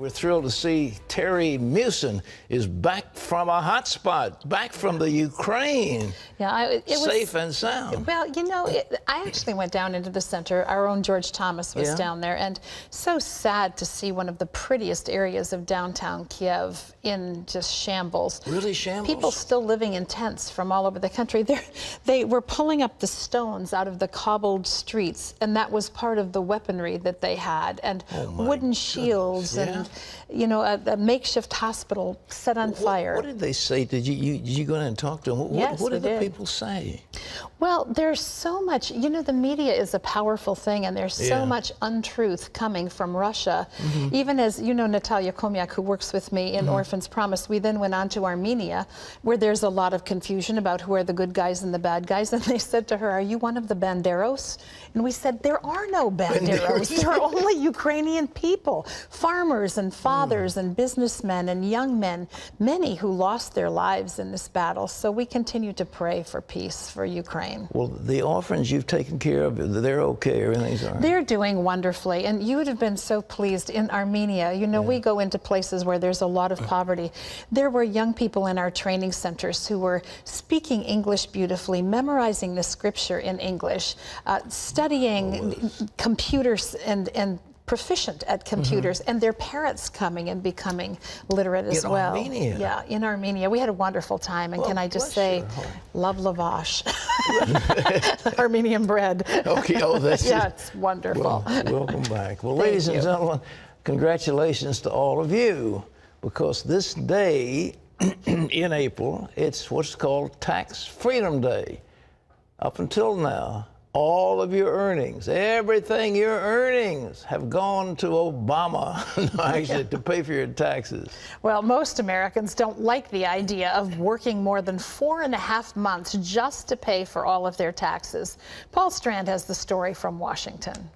We're thrilled to see Terry Musin is back from a hot spot, back from the Ukraine. Yeah, it was safe and sound. Well, you know, I actually went down into the center. Our own George Thomas was down there, and so sad to see one of the prettiest areas of downtown Kiev in just shambles. Really shambles? People still living in tents from all over the country. They were pulling up the stones out of the cobbled streets, and that was part of the weaponry that they had, and wooden shields and, you know, a makeshift hospital set on fire. What did they say? Did you go in and talk to them? What did the people say? Well, there's so much, you know, the media is a powerful thing, and there's so much untruth coming from Russia. Even as, you know, Natalia Komyak, who works with me in Orphan's Promise, we then went on to Armenia, where there's a lot of confusion about who are the good guys and the bad guys, and they said to her, "Are you one of the Banderos?" And we said, there are no Banderos. There are only Ukrainian people, farmers and fathers and businessmen and young men, many who lost their lives in this battle. So we continue to pray for peace for Ukraine. Well, the orphans you've taken care of, they're okay, everything's all right? They're doing wonderfully, and you would have been so pleased in Armenia. You know, we go into places where there's a lot of poverty. There were young people in our training centers who were speaking English beautifully, memorizing the scripture in English, studying computers and proficient at computers, and their parents coming and becing literate as well. In Armenia? Yeah, in Armenia. We had a wonderful time, and can I just say, love lavash. Armenian bread. Okay, that's it's wonderful. Well, welcome back. Well, ladies and gentlemen, congratulations to all of you, because this day in April, it's what's called Tax Freedom Day. Up until now, all of your earnings, everything your earnings have gone to Obama, actually, to pay for your taxes. Well, most Americans don't like the idea of working more than 4.5 months just to pay for all of their taxes. Paul Strand has the story from Washington.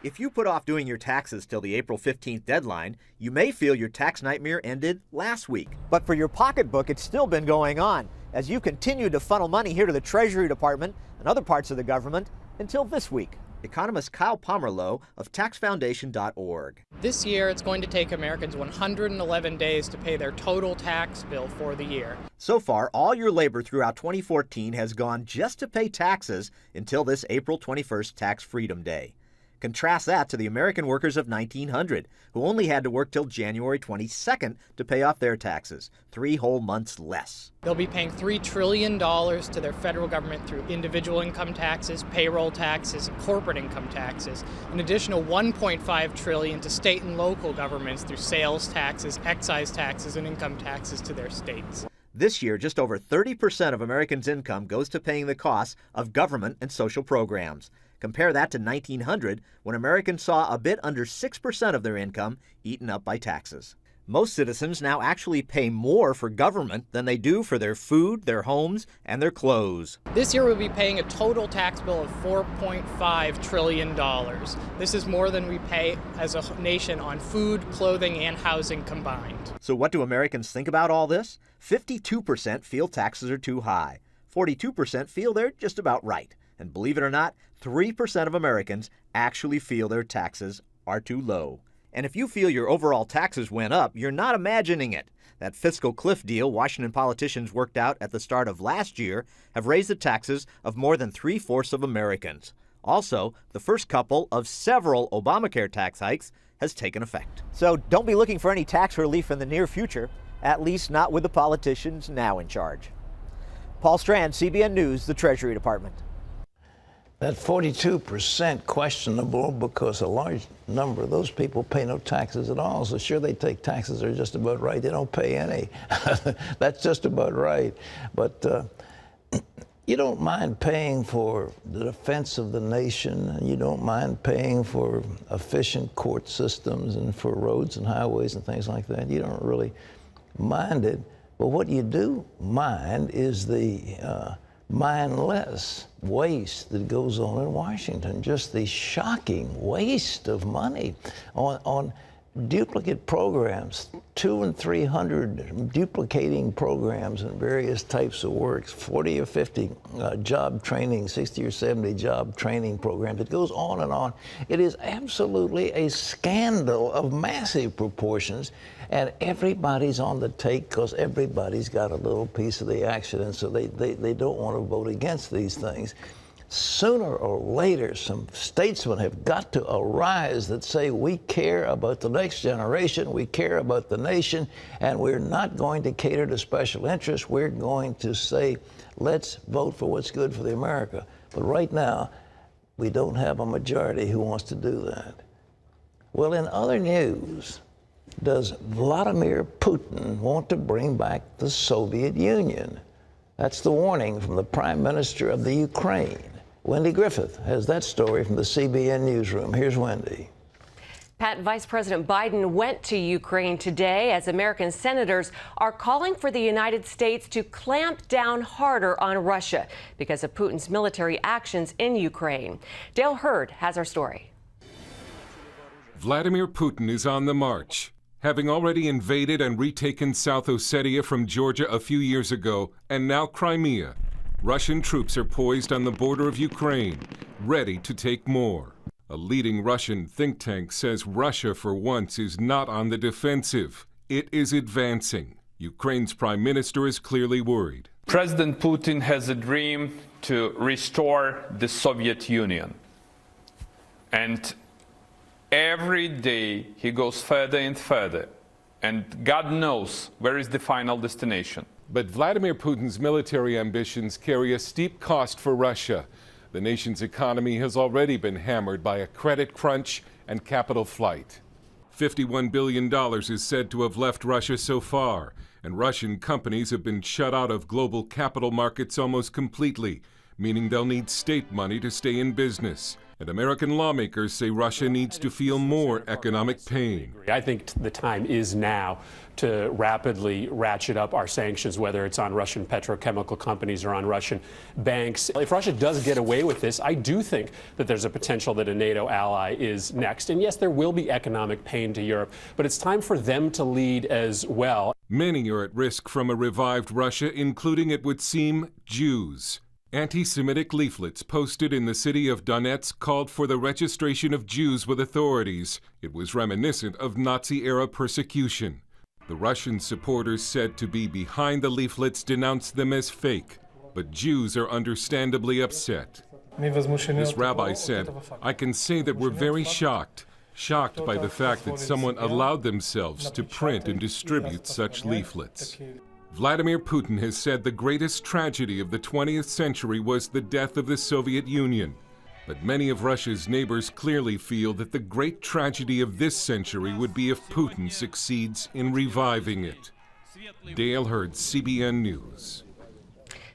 If you put off doing your taxes till the April 15th deadline, you may feel your tax nightmare ended last week. But for your pocketbook, it's still been going on as you continue to funnel money here to the Treasury Department and other parts of the government until this week. Economist Kyle Pomerlow of taxfoundation.org. This year, it's going to take Americans 111 days to pay their total tax bill for the year. So far, all your labor throughout 2014 has gone just to pay taxes until this April 21st Tax Freedom Day. Contrast that to the American workers of 1900, who only had to work till January 22nd to pay off their taxes, 3 whole months less. They'll be paying $3 trillion to their federal government through individual income taxes, payroll taxes, and corporate income taxes. An additional $1.5 trillion to state and local governments through sales taxes, excise taxes, and income taxes to their states. This year, just over 30% of Americans' income goes to paying the costs of government and social programs. Compare that to 1900, when Americans saw a bit under 6% of their income eaten up by taxes. Most citizens now actually pay more for government than they do for their food, their homes, and their clothes. This year we'll be paying a total tax bill of $4.5 trillion. This is more than we pay as a nation on food, clothing, and housing combined. So what do Americans think about all this? 52% feel taxes are too high. 42% feel they're just about right. And believe it or not, 3% of Americans actually feel their taxes are too low. And if you feel your overall taxes went up, you're not imagining it. That fiscal cliff deal Washington politicians worked out at the start of last year have raised the taxes of more than 3/4 of Americans. Also, the first couple of several Obamacare tax hikes has taken effect. So don't be looking for any tax relief in the near future, at least not with the politicians now in charge. Paul Strand, CBN News, the Treasury Department. That 42% questionable, because a large number of those people pay no taxes at all. So sure, they take taxes are just about right. They don't pay any. That's just about right. But you don't mind paying for the defense of the nation, and you don't mind paying for efficient court systems and for roads and highways and things like that. You don't really mind it. But what you do mind is the mindless waste that goes on in Washington, just the shocking waste of money on duplicate programs, 200 and 300 duplicating programs in various types of works, 40 or 50 job training, 60 or 70 job training programs. It goes on and on. It is absolutely a scandal of massive proportions, and everybody's on the take because everybody's got a little piece of the action, and so they don't want to vote against these things. Sooner or later, some statesmen have got to arise that say, we care about the next generation, we care about the nation, and we're not going to cater to special interests. We're going to say, let's vote for what's good for the America. But right now, we don't have a majority who wants to do that. Well, in other news, does Vladimir Putin want to bring back the Soviet Union? That's the warning from the Prime Minister of the Ukraine. Wendy Griffith has that story from the CBN newsroom. Here's Wendy. Pat, Vice President Biden went to Ukraine today as American senators are calling for the United States to clamp down harder on Russia because of Putin's military actions in Ukraine. Dale Hurd has our story. Vladimir Putin is on the march, having already invaded and retaken South Ossetia from Georgia a few years ago, and now Crimea. Russian troops are poised on the border of Ukraine, ready to take more. A leading Russian think tank says Russia, for once, is not on the defensive. It is advancing. Ukraine's prime minister is clearly worried. President Putin has a dream to restore the Soviet Union. And every day he goes further and further. And God knows where is the final destination. But Vladimir Putin's military ambitions carry a steep cost for Russia. The nation's economy has already been hammered by a credit crunch and capital flight. $51 billion is said to have left Russia so far, and Russian companies have been shut out of global capital markets almost completely, meaning they'll need state money to stay in business. And American lawmakers say Russia needs to feel more economic pain. I think the time is now to rapidly ratchet up our sanctions, whether it's on Russian petrochemical companies or on Russian banks. If Russia does get away with this, I do think that there's a potential that a NATO ally is next. And yes, there will be economic pain to Europe, but it's time for them to lead as well. Many are at risk from a revived Russia, including, it would seem, Jews. Anti-Semitic leaflets posted in the city of Donetsk called for the registration of Jews with authorities. It was reminiscent of Nazi-era persecution. The Russian supporters said to be behind the leaflets denounced them as fake, but Jews are understandably upset. This rabbi said, "I can say that we're very shocked by the fact that someone allowed themselves to print and distribute such leaflets." Vladimir Putin has said the greatest tragedy of the 20th century was the death of the Soviet Union. But many of Russia's neighbors clearly feel that the great tragedy of this century would be if Putin succeeds in reviving it. Dale Hurd, CBN News.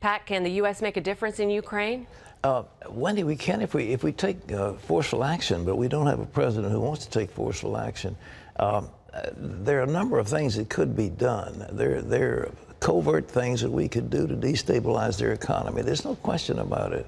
Pat, can the U.S. make a difference in Ukraine? Wendy, we can if we take forceful action, but we don't have a president who wants to take forceful action. There are a number of things that could be done. There are covert things that we could do to destabilize their economy. There's no question about it.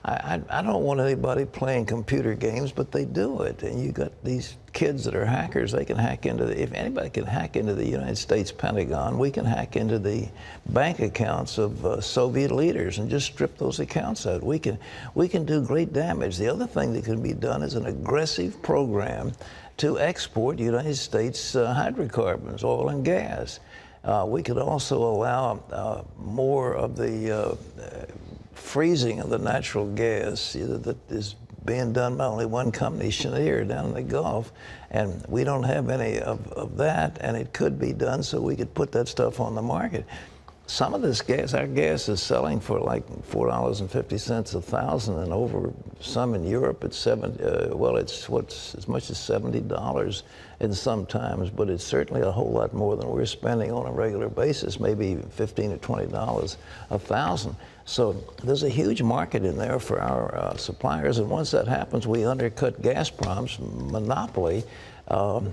I don't want anybody playing computer games, but they do it. And you got these kids that are hackers. They can hack into if anybody can hack into the United States Pentagon, we can hack into the bank accounts of Soviet leaders and just strip those accounts out. We can do great damage. The other thing that can be done is an aggressive program to export United States hydrocarbons, oil and gas. We could also allow more of the freezing of the natural gas that is being done by only one company, Cheniere, down in the Gulf. And we don't have any of that, and it could be done so we could put that stuff on the market. Some of this gas, our gas is selling for like $4.50 a thousand, and over some in Europe it's it's as much as $70 in some times, but it's certainly a whole lot more than we're spending on a regular basis, maybe even $15 to $20 a thousand. So there's a huge market in there for our suppliers, and once that happens, we undercut Gazprom's monopoly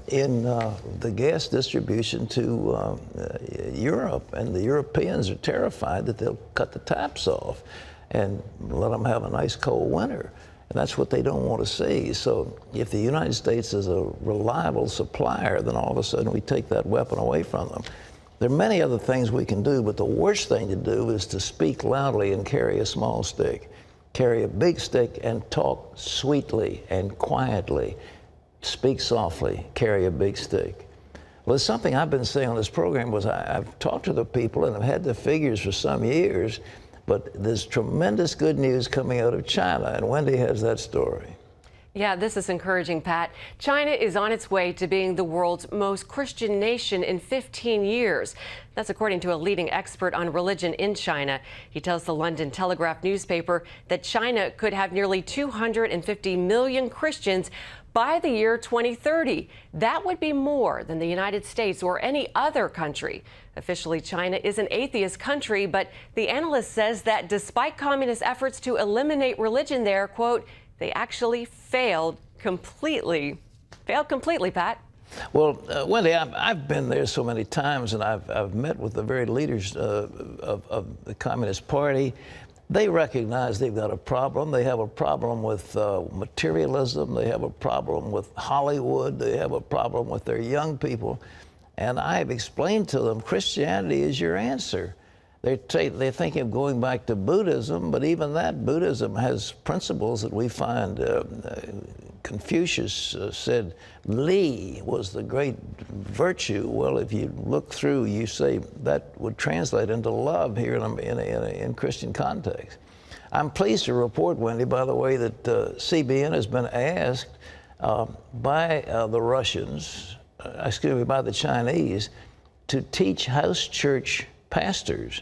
in the gas distribution to Europe, and the Europeans are terrified that they'll cut the taps off and let them have a nice cold winter. And that's what they don't want to see. So if the United States is a reliable supplier, then all of a sudden we take that weapon away from them. There are many other things we can do, but the worst thing to do is to speak loudly and carry a small stick. Carry a big stick and talk sweetly and quietly. Speak softly, carry a big stick. Well, it's something I've been saying on this program was I've talked to the people and I've had the figures for some years, but there's tremendous good news coming out of China, and Wendy has that story. Yeah, this is encouraging, Pat. China is on its way to being the world's most Christian nation in 15 years. That's according to a leading expert on religion in China. He tells the London Telegraph newspaper that China could have nearly 250 million Christians by the year 2030. That would be more than the United States or any other country. Officially, China is an atheist country, but the analyst says that despite communist efforts to eliminate religion there, quote, they actually failed completely. Pat. Well, Wendy, I've been there so many times, and I've met with the very leaders of the Communist Party. They recognize they've got a problem. They have a problem with materialism. They have a problem with Hollywood. They have a problem with their young people. And I've explained to them, Christianity is your answer. They're thinking of going back to Buddhism, but even that Buddhism has principles that we find. Confucius said Li was the great virtue. Well, if you look through, you say that would translate into love here in Christian context. I'm pleased to report, Wendy, by the way, that CBN has been asked by the Russians, by the Chinese, to teach house church pastors.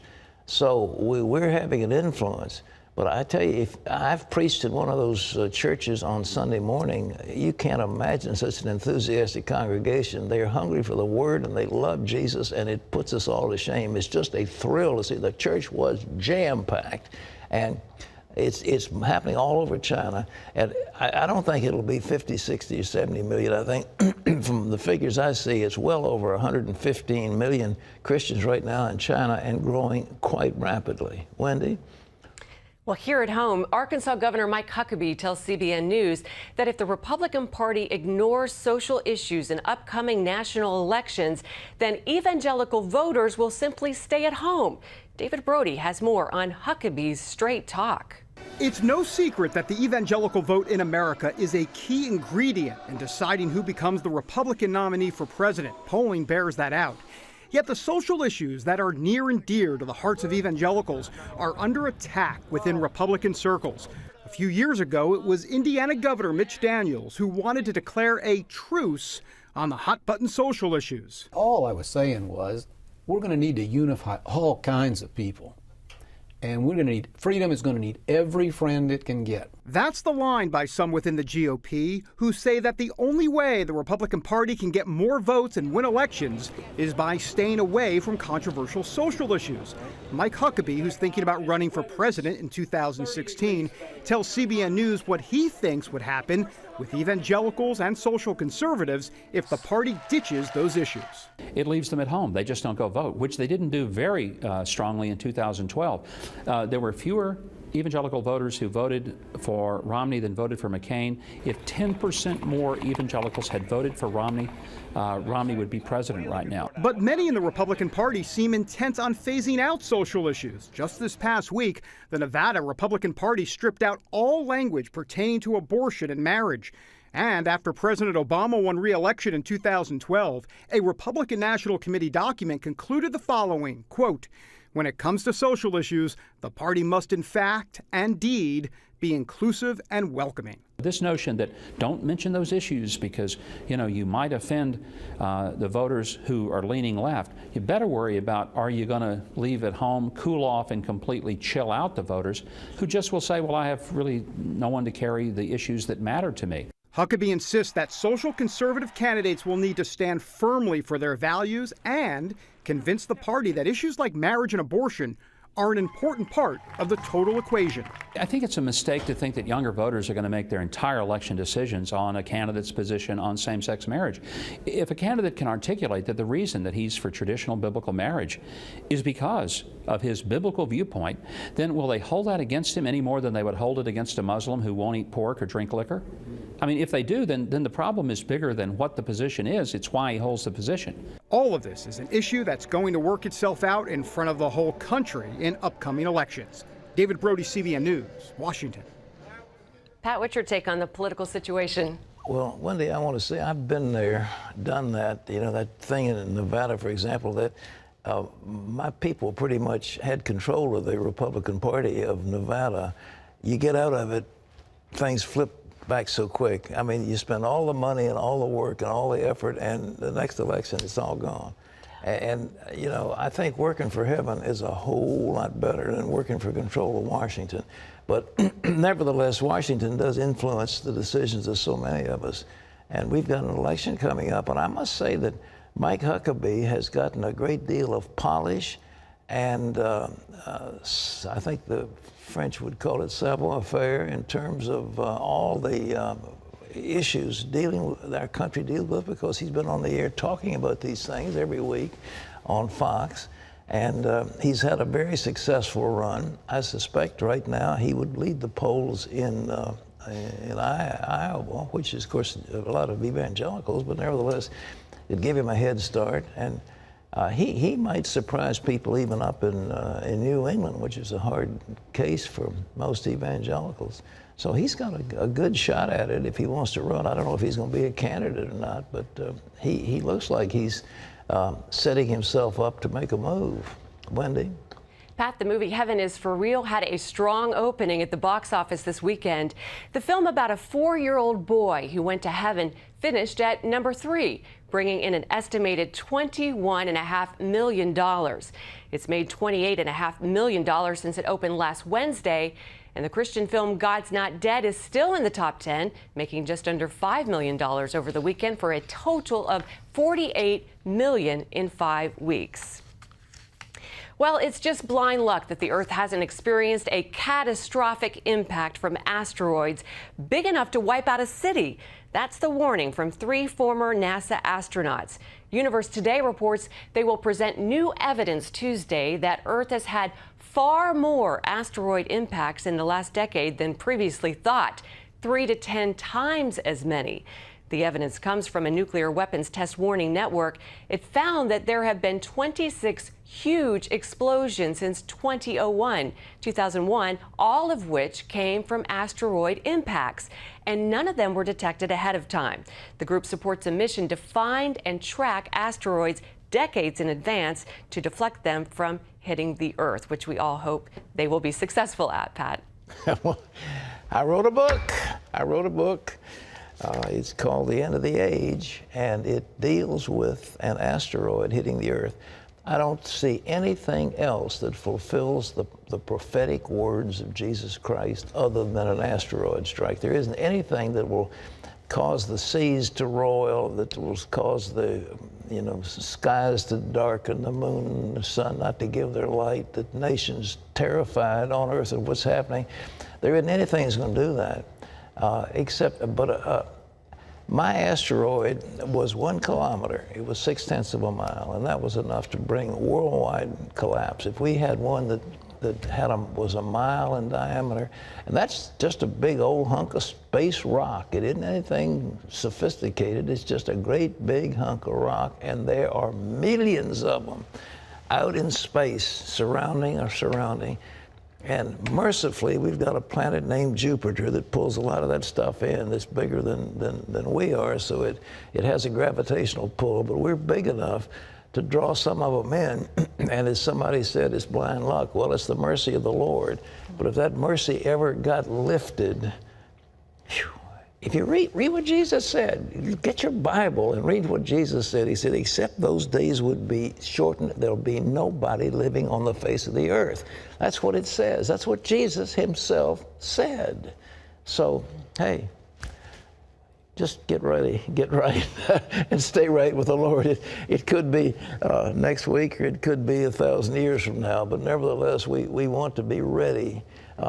So we're having an influence. But I tell you, if I've preached in one of those churches on Sunday morning, you can't imagine such an enthusiastic congregation. They're hungry for the Word and they love Jesus, and it puts us all to shame. It's just a thrill to see. The church was jam-packed, and it's happening all over China. And I don't think it'll be 50, 60, or 70 million. I think from the figures I see, it's well over 115 million Christians right now in China and growing quite rapidly. Wendy? Well, here at home, Arkansas Governor Mike Huckabee tells CBN News that if the Republican Party ignores social issues in upcoming national elections, then evangelical voters will simply stay at home. David Brody has more on Huckabee's straight talk. It's no secret that the evangelical vote in America is a key ingredient in deciding who becomes the Republican nominee for president. Polling bears that out. Yet the social issues that are near and dear to the hearts of evangelicals are under attack within Republican circles. A few years ago, it was Indiana Governor Mitch Daniels who wanted to declare a truce on the hot-button social issues. All I was saying was, we're going to need to unify all kinds of people. And we're going to need, freedom is going to need every friend it can get. That's the line by some within the GOP who say that the only way the Republican Party can get more votes and win elections is by staying away from controversial social issues. Mike Huckabee, who's thinking about running for president in 2016, tells CBN News what he thinks would happen with evangelicals and social conservatives if the party ditches those issues. It leaves them at home. They just don't go vote, which they didn't do very strongly in 2012. There were fewer evangelical voters who voted for Romney than voted for McCain. If 10% more evangelicals had voted for Romney, Romney would be president right now. But many in the Republican Party seem intent on phasing out social issues. Just this past week, the Nevada Republican Party stripped out all language pertaining to abortion and marriage. And after President Obama won re-election in 2012, a Republican National Committee document concluded the following, quote, "When it comes to social issues, the party must in fact and indeed be inclusive and welcoming." This notion that don't mention those issues because, you might offend the voters who are leaning left. You better worry about, are you going to leave at home, cool off, and completely chill out the voters who just will say, well, I have really no one to carry the issues that matter to me. Huckabee insists that social conservative candidates will need to stand firmly for their values and convince the party that issues like marriage and abortion are an important part of the total equation. I think it's a mistake to think that younger voters are going to make their entire election decisions on a candidate's position on same-sex marriage. If a candidate can articulate that the reason that he's for traditional biblical marriage is because, of his biblical viewpoint, then will they hold that against him any more than they would hold it against a Muslim who won't eat pork or drink liquor? I mean, if they do, then the problem is bigger than what the position is. It's why he holds the position. All of this is an issue that's going to work itself out in front of the whole country in upcoming elections. David Brody, CBN News, Washington. Pat, what's your take on the political situation? Well, Wendy, I want to say I've been there, done that. You know, that thing in Nevada, for example, that my people pretty much had control of the Republican Party of Nevada. You get out of it, things flip back so quick. I mean, you spend all the money and all the work and all the effort, and the next election, it's all gone. And you know, I think working for heaven is a whole lot better than working for control of Washington. But nevertheless, Washington does influence the decisions of so many of us. And we've got an election coming up, and I must say that Mike Huckabee has gotten a great deal of polish, and I think the French would call it savoir-faire in terms of all the issues our country deals with, because he's been on the air talking about these things every week on Fox. And he's had a very successful run. I suspect right now he would lead the polls in Iowa, which is, of course, a lot of evangelicals, but nevertheless, it'd give him a head start. And he might surprise people even up in New England, which is a hard case for most evangelicals. So he's got a good shot at it if he wants to run. I don't know if he's going to be a candidate or not, but he looks like he's setting himself up to make a move. Wendy? Pat, the movie Heaven is for Real had a strong opening at the box office this weekend. The film about a 4-year-old boy who went to heaven finished at number 3, bringing in an estimated $21.5 million. It's made $28.5 million since it opened last Wednesday. And the Christian film God's Not Dead is still in the top 10, making just under $5 million over the weekend for a total of $48 million in 5 weeks. Well, it's just blind luck that the Earth hasn't experienced a catastrophic impact from asteroids big enough to wipe out a city. That's the warning from 3 former NASA astronauts. Universe Today reports they will present new evidence Tuesday that Earth has had far more asteroid impacts in the last decade than previously thought, 3 to 10 times as many. The evidence comes from a nuclear weapons test warning network. It found that there have been 26 huge explosions since 2001, all of which came from asteroid impacts, and none of them were detected ahead of time. The group supports a mission to find and track asteroids decades in advance to deflect them from hitting the Earth, which we all hope they will be successful at, Pat. Well, I wrote a book. It's called The End of the Age, and it deals with an asteroid hitting the Earth. I don't see anything else that fulfills the prophetic words of Jesus Christ other than an asteroid strike. There isn't anything that will cause the seas to roil, that will cause the skies to darken, the moon and the sun not to give their light, the nations terrified on Earth of what's happening. There isn't anything that's going to do that. My asteroid was 1 kilometer. It was 0.6 of a mile, and that was enough to bring a worldwide collapse. If we had one that was a mile in diameter, and that's just a big old hunk of space rock. It isn't anything sophisticated. It's just a great big hunk of rock, and there are millions of them out in space surrounding. And mercifully, we've got a planet named Jupiter that pulls a lot of that stuff in that's bigger than we are, so it has a gravitational pull, but we're big enough to draw some of them in. And as somebody said, it's blind luck. Well, it's the mercy of the Lord. But if that mercy ever got lifted, if you read what Jesus said, get your Bible and read what Jesus said. He said, except those days would be shortened, there'll be nobody living on the face of the earth. That's what it says. That's what Jesus himself said. So, hey, just get ready, get right, and stay right with the Lord. It could be next week, or it could be 1,000 years from now, but nevertheless, we want to be ready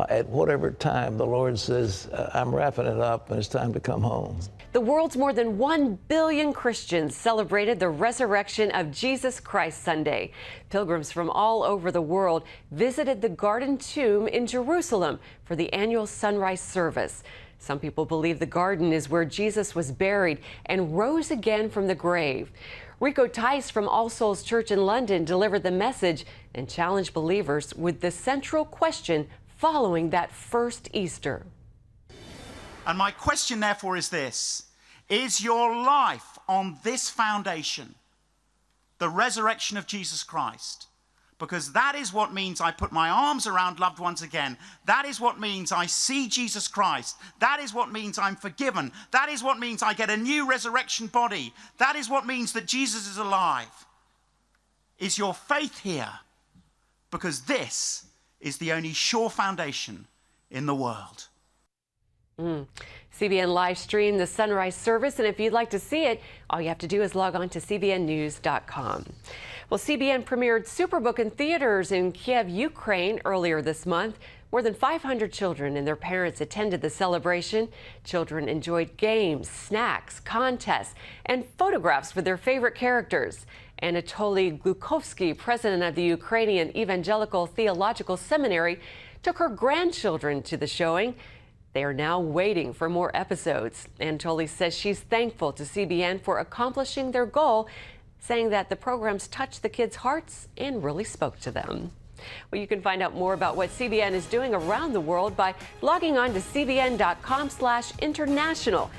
at whatever time the Lord says, I'm wrapping it up and it's time to come home. The world's more than 1 billion Christians celebrated the resurrection of Jesus Christ Sunday. Pilgrims from all over the world visited the Garden Tomb in Jerusalem for the annual sunrise service. Some people believe the garden is where Jesus was buried and rose again from the grave. Rico Tice from All Souls Church in London delivered the message and challenged believers with the central question following that first Easter. And my question, therefore, is this: is your life on this foundation, the resurrection of Jesus Christ? Because that is what means I put my arms around loved ones again. That is what means I see Jesus Christ. That is what means I'm forgiven. That is what means I get a new resurrection body. That is what means that Jesus is alive. Is your faith here? Because this is the only sure foundation in the world. CBN live streamed the sunrise service, and if you'd like to see it, all you have to do is log on to cbnnews.com. Well, CBN premiered Superbook in theaters in Kiev, Ukraine earlier this month. More than 500 children and their parents attended the celebration. Children enjoyed games, snacks, contests, and photographs with their favorite characters. Anatoly Glukovsky, president of the Ukrainian Evangelical Theological Seminary, took her grandchildren to the showing. They are now waiting for more episodes. Anatoly says she's thankful to CBN for accomplishing their goal, saying that the programs touched the kids' hearts and really spoke to them. Well, you can find out more about what CBN is doing around the world by logging on to cbn.com/international.